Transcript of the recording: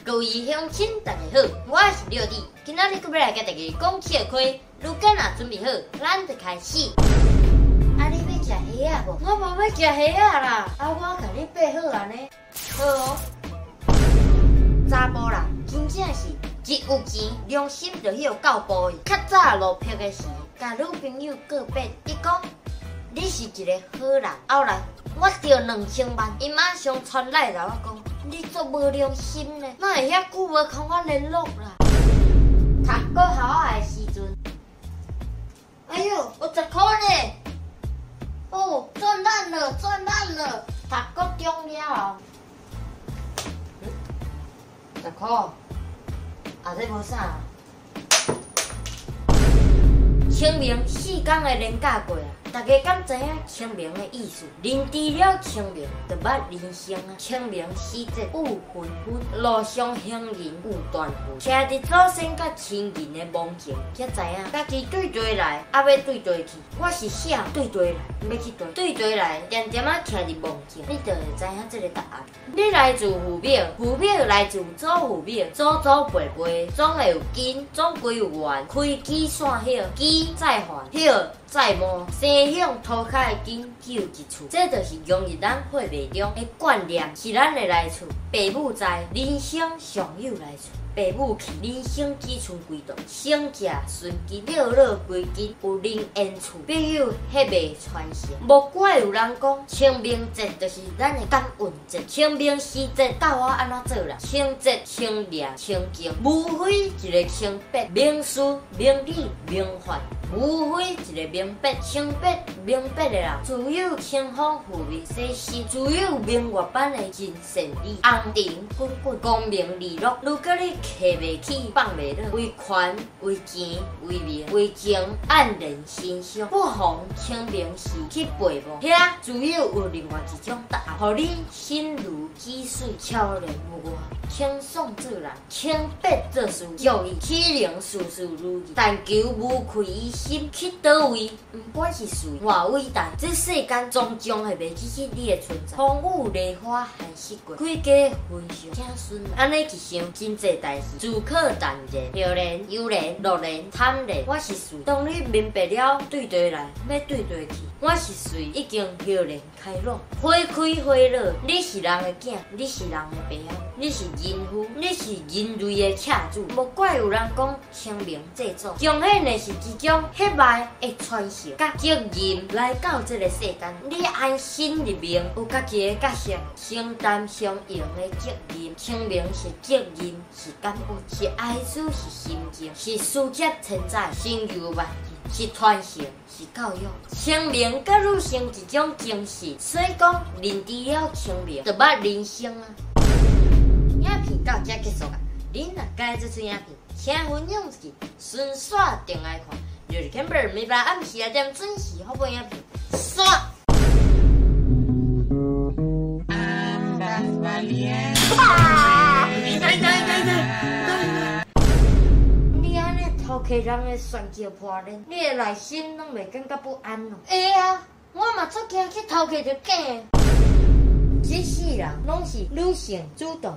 各位乡亲，大家好，我是廖弟，今仔日要来甲大家讲笑话。如果若准备好，咱就开始。啊，你要食虾啊无？我无要食虾啦，啊，我甲你备好安尼。好哦。查甫人真正是一有钱，良心就许到步去。较早落魄的时，甲女朋友告别，伊讲你是一个好人。后来我着2000万，伊马上传来甲我讲。你足无良心呢，哪会遐久无跟我联络啦？读国校的时阵，哎呦，有10块呢！哦，赚烂了，赚烂了！读国中了后，10块，啊，这无啥。清明4天的连假过啊！大家敢知影清明的意思？人除了清明，就捌人生啊！清明时节雨纷纷，路上行人有断魂。车伫祖先甲亲人的梦境，才知影家己对对来，还要对对去。我是啥对对来，要去对对来，点点啊徛伫梦境，你就会知影这个答案。你来自父母，父母来自祖父母，祖祖辈辈总会有根，总归有源。开枝散叶，枝再还，叶再摸，生响涂骹的根就有一处，这就是融入咱血脉中的观念，是咱的来处。父母在，人生尚有来处；父母去，人生只剩归途。生食顺根，落落归根，有人缘处，朋友迄袂传承。无怪有人讲，清明节就是咱的感恩节。清明时节教我安怎做人，清节、清凉、清静，无非一个清白，明事、明理、明法。无非一个明白、清白、明白的人，自有清风拂面洗身，自有明月般的真善美，红尘滚滚，光明利落。如果你摕袂起、放袂落，为权、为钱、为名、为情，黯然神伤，不妨清明时去陪伴，遐自有另外一种答案，互你心如止水，悄然无外。清爽做人，清白做事，教伊岂能事事如意？但求无愧于心，去倒位，不管是谁，偌伟大，这世间终将会袂记起你的存在。风雨雷花寒湿过，开家分享正顺。安尼一想，真济代志，自可淡然，笑然、悠然、乐然、坦然。我是谁？当你明白了，对对来，要对对去。我是谁？已经笑然开朗，花开花落。你是人的囝，你是人的爸仔，你是人夫，你是人类的客主。无怪有人讲清明祭祖，彰显的是一种血脉的传承，甲责任来到这个世间。你安心入命，有家己的角色，承担相应的责任。清明是责任，是感恩，是爱思，是心境，是书接承载，心有万境。是传承，是教育。清明甲女性一种精神，所以讲，人除了清明，就捌人生啊。影片到这结束啊！恁若喜这出影片，请分享一下，顺刷订来看。就是 Camber 每晚暗时点准时发布影片，刷。偷客人的炫叫破脸，你的内心拢袂感觉不安咯？会啊，我嘛足惊去偷客着假。这世人拢是女性主动，